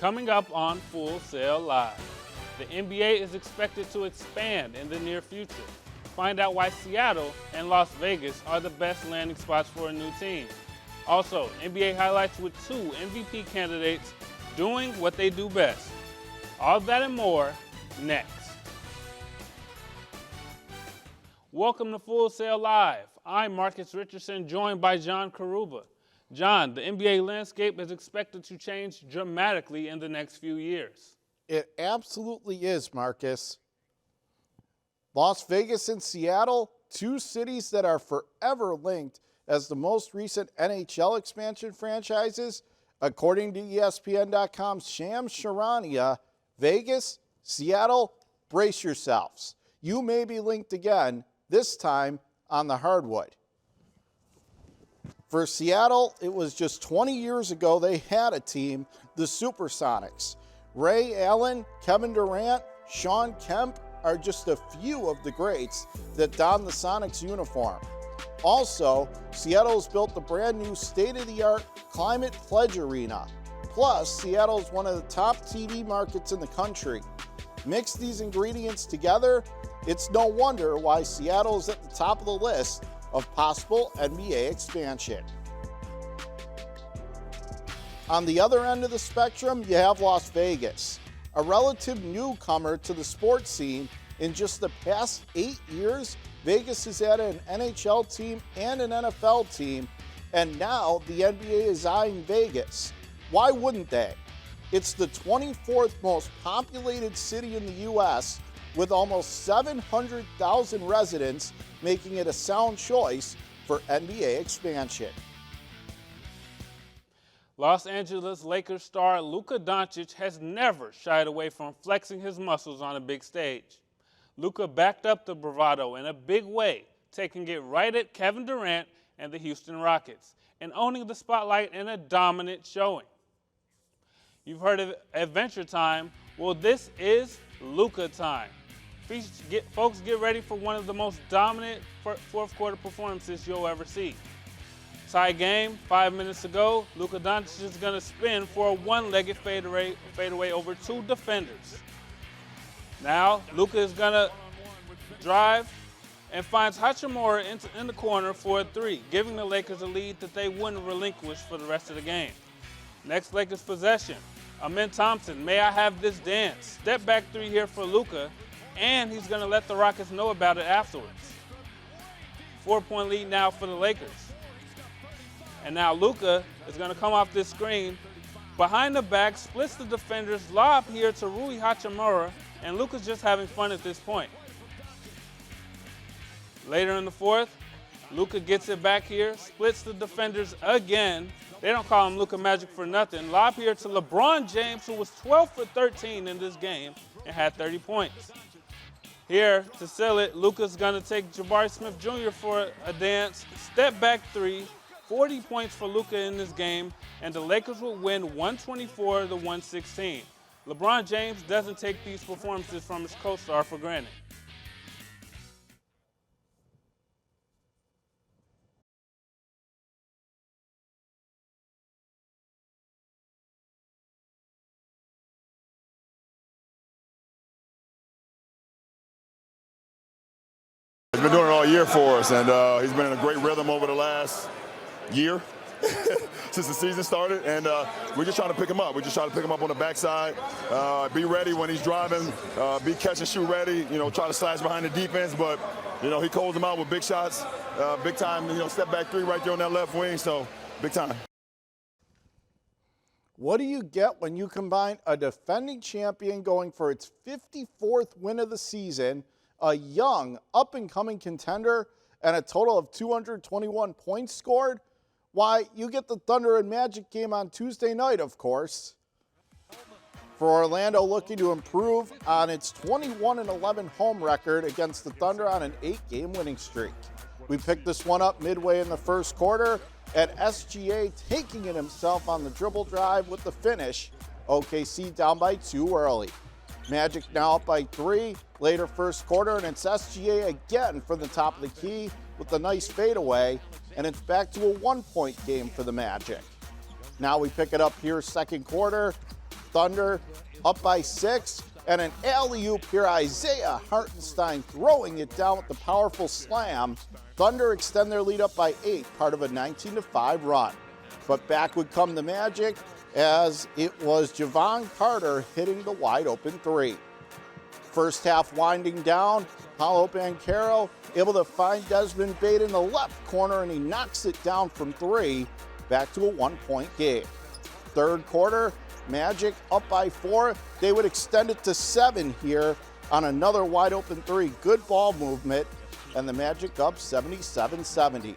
Coming up on Full Sail Live, the NBA is expected to expand in the near future. Find out why Seattle and Las Vegas are the best landing spots for a new team. Also, NBA highlights with 2 MVP candidates doing what they do best. All that and more next. Welcome to Full Sail Live. I'm Marcus Richardson, joined by John Karuba. John, the NBA landscape is expected to change dramatically in the next few years. It absolutely is, Marcus. Las Vegas and Seattle, 2 cities that are forever linked as the most recent NHL expansion franchises. According to ESPN.com's Shams Charania, Vegas, Seattle, brace yourselves. You may be linked again, this time on the hardwood. For Seattle, it was just 20 years ago they had a team, the Supersonics. Ray Allen, Kevin Durant, Shawn Kemp are just a few of the greats that don the Sonics uniform. Also, Seattle's built the brand new state-of-the-art Climate Pledge Arena. Plus, Seattle's one of the top TV markets in the country. Mix these ingredients together, it's no wonder why Seattle is at the top of the list of possible NBA expansion. On the other end of the spectrum, you have Las Vegas, a relative newcomer to the sports scene. In just the past 8 years, Vegas has added an NHL team and an NFL team, and now the NBA is eyeing Vegas. Why wouldn't they? It's the 24th most populated city in the U.S., with almost 700,000 residents, making it a sound choice for NBA expansion. Los Angeles Lakers star Luka Doncic has never shied away from flexing his muscles on a big stage. Luka backed up the bravado in a big way, taking it right at Kevin Durant and the Houston Rockets, and owning the spotlight in a dominant showing. You've heard of Adventure Time. Well, this is Luka time. Folks, get ready for one of the most dominant fourth quarter performances you'll ever see. Tie game, 5 minutes to go. Luka Doncic is going to spin for a one-legged fadeaway over 2 defenders. Now, Luka is going to drive and finds Hachimura in the corner for a 3, giving the Lakers a lead that they wouldn't relinquish for the rest of the game. Next Lakers possession. Amen Thompson, may I have this dance? Step back 3 here for Luka, and he's going to let the Rockets know about it afterwards. 4-point lead now for the Lakers. And now Luka is going to come off this screen. Behind the back, splits the defenders, lob here to Rui Hachimura, and Luka's just having fun at this point. Later in the fourth, Luka gets it back here, splits the defenders again. They don't call him Luka Magic for nothing. Lob here to LeBron James, who was 12 for 13 in this game and had 30 points. Here, to seal it, Luka's going to take Jabari Smith Jr. for a dance, step back 3, 40 points for Luka in this game, and the Lakers will win 124-116. LeBron James doesn't take these performances from his co-star for granted. He's been doing it all year for us, and he's been in a great rhythm over the last year since the season started, and we're just trying to pick him up. We're just trying to pick him up on the backside, be ready when he's driving, be catch and shoot ready, try to slash behind the defense, but, he calls them out with big shots, big time, step back 3 right there on that left wing, so big time. What do you get when you combine a defending champion going for its 54th win of the season, a young, up-and-coming contender, and a total of 221 points scored? Why, you get the Thunder and Magic game on Tuesday night, of course. For Orlando looking to improve on its 21-11 home record against the Thunder on an 8-game winning streak. We picked this one up midway in the first quarter, and SGA taking it himself on the dribble drive with the finish. OKC down by 2 early. Magic now up by 3, later first quarter, and it's SGA again from the top of the key with a nice fadeaway, and it's back to a 1-point game for the Magic. Now we pick it up here second quarter. Thunder up by 6, and an alley-oop here, Isaiah Hartenstein throwing it down with the powerful slam. Thunder extend their lead up by 8, part of a 19-5 run. But back would come the Magic as it was Javon Carter hitting the wide open 3. First half winding down, Paolo Banchero able to find Desmond Bate in the left corner, and he knocks it down from 3, back to a 1-point game. Third quarter, Magic up by 4. They would extend it to 7 here on another wide open 3. Good ball movement, and the Magic up 77-70.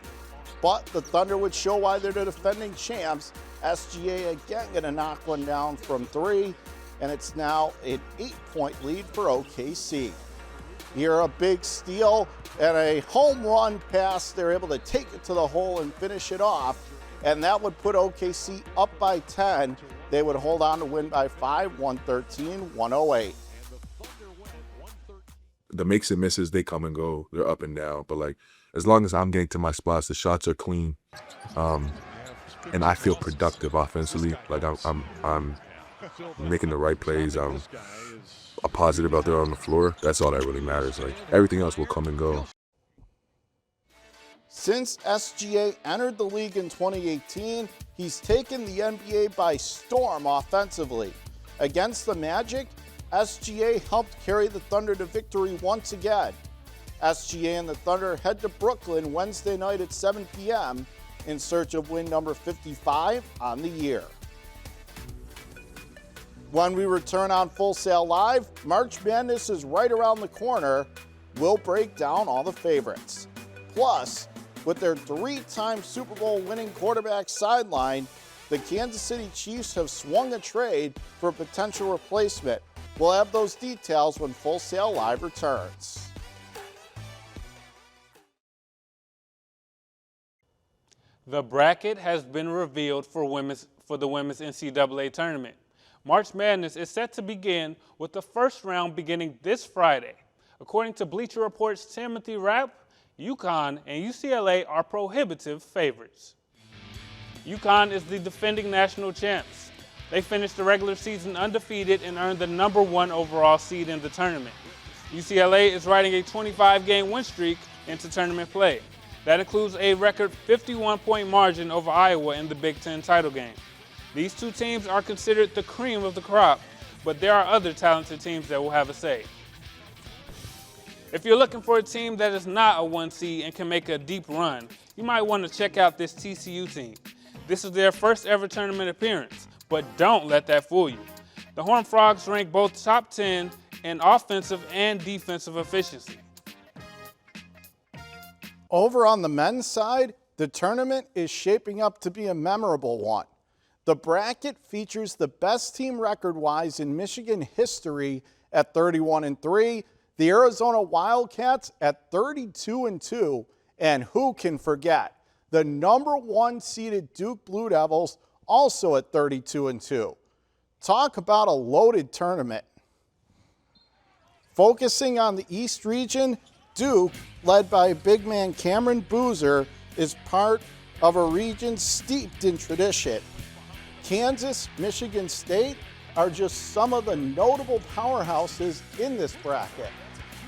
But the Thunder would show why they're the defending champs. SGA again gonna knock one down from 3, and it's now an 8-point lead for OKC. Here a big steal and a home run pass. They're able to take it to the hole and finish it off, and that would put OKC up by 10. They would hold on to win by 5, 113-108. The makes and misses, they come and go. They're up and down. But, like, as long as I'm getting to my spots, the shots are clean, and I feel productive offensively. Like, I'm making the right plays. I'm a positive out there on the floor. That's all that really matters. Like, everything else will come and go. Since SGA entered the league in 2018, he's taken the NBA by storm offensively. Against the Magic, SGA helped carry the Thunder to victory once again. SGA and the Thunder head to Brooklyn Wednesday night at 7 p.m. in search of win number 55 on the year. When we return on Full Sail Live, March Madness is right around the corner. We'll break down all the favorites. Plus, with their 3-time Super Bowl winning quarterback sidelined, the Kansas City Chiefs have swung a trade for a potential replacement. We'll have those details when Full Sail Live returns. The bracket has been revealed for the women's NCAA tournament. March Madness is set to begin with the first round beginning this Friday. According to Bleacher Report's Timothy Rapp, UConn and UCLA are prohibitive favorites. UConn is the defending national champs. They finished the regular season undefeated and earned the #1 overall seed in the tournament. UCLA is riding a 25-game win streak into tournament play. That includes a record 51-point margin over Iowa in the Big Ten title game. These two teams are considered the cream of the crop, but there are other talented teams that will have a say. If you're looking for a team that is not a 1 seed and can make a deep run, you might want to check out this TCU team. This is their first ever tournament appearance, but don't let that fool you. The Horned Frogs rank both top 10 in offensive and defensive efficiency. Over on the men's side, the tournament is shaping up to be a memorable one. The bracket features the best team record-wise in Michigan history at 31-3, the Arizona Wildcats at 32-2, and who can forget the #1 seeded Duke Blue Devils also at 32-2. Talk about a loaded tournament. Focusing on the East region, Duke, led by big man Cameron Boozer, is part of a region steeped in tradition. Kansas, Michigan State are just some of the notable powerhouses in this bracket.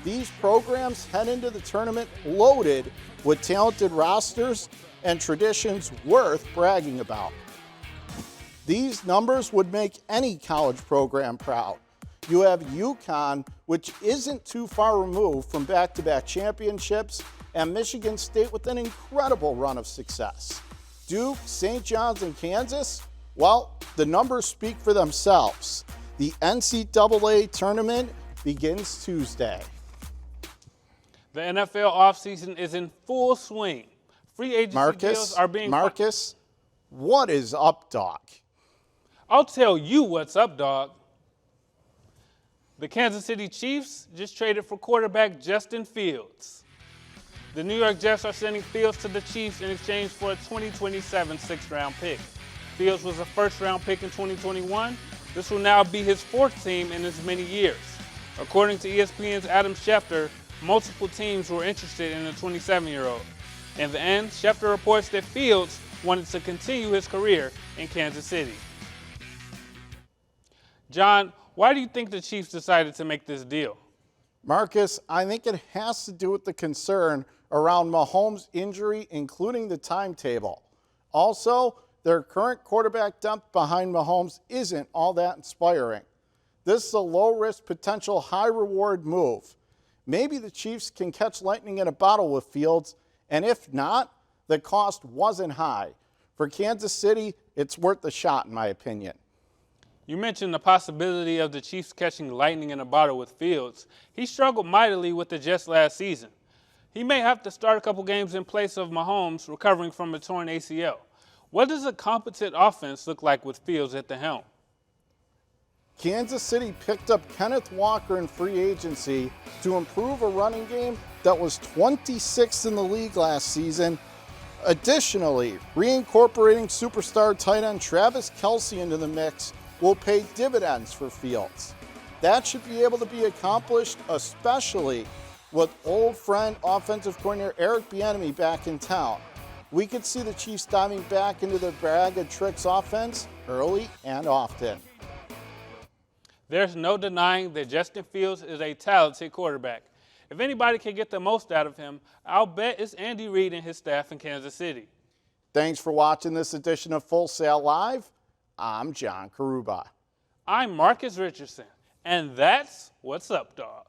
These programs head into the tournament loaded with talented rosters and traditions worth bragging about. These numbers would make any college program proud. You have UConn, which isn't too far removed from back-to-back championships, and Michigan State with an incredible run of success. Duke, St. John's, and Kansas, well, the numbers speak for themselves. The NCAA tournament begins Tuesday. The NFL offseason is in full swing. Free agency deals are being... Marcus, what is up, dog? I'll tell you what's up, dog. The Kansas City Chiefs just traded for quarterback Justin Fields. The New York Jets are sending Fields to the Chiefs in exchange for a 2027 sixth-round pick. Fields was a first-round pick in 2021. This will now be his 4th team in as many years. According to ESPN's Adam Schefter, multiple teams were interested in the 27-year-old. In the end, Schefter reports that Fields wanted to continue his career in Kansas City. John, why do you think the Chiefs decided to make this deal? Marcus, I think it has to do with the concern around Mahomes' injury, including the timetable. Also, their current quarterback depth behind Mahomes isn't all that inspiring. This is a low-risk, potential high-reward move. Maybe the Chiefs can catch lightning in a bottle with Fields, and if not, the cost wasn't high. For Kansas City, it's worth a shot, in my opinion. You mentioned the possibility of the Chiefs catching lightning in a bottle with Fields. He struggled mightily with the Jets last season. He may have to start a couple games in place of Mahomes recovering from a torn ACL. What does a competent offense look like with Fields at the helm? Kansas City picked up Kenneth Walker in free agency to improve a running game that was 26th in the league last season. Additionally, reincorporating superstar tight end Travis Kelce into the mix will pay dividends for Fields. That should be able to be accomplished, especially with old friend offensive coordinator Eric Bieniemy back in town. We could see the Chiefs diving back into their bag of tricks offense early and often. There's no denying that Justin Fields is a talented quarterback. If anybody can get the most out of him, I'll bet it's Andy Reid and his staff in Kansas City. Thanks for watching this edition of Full Sail Live. I'm John Karuba. I'm Marcus Richardson, and that's What's Up, Dog.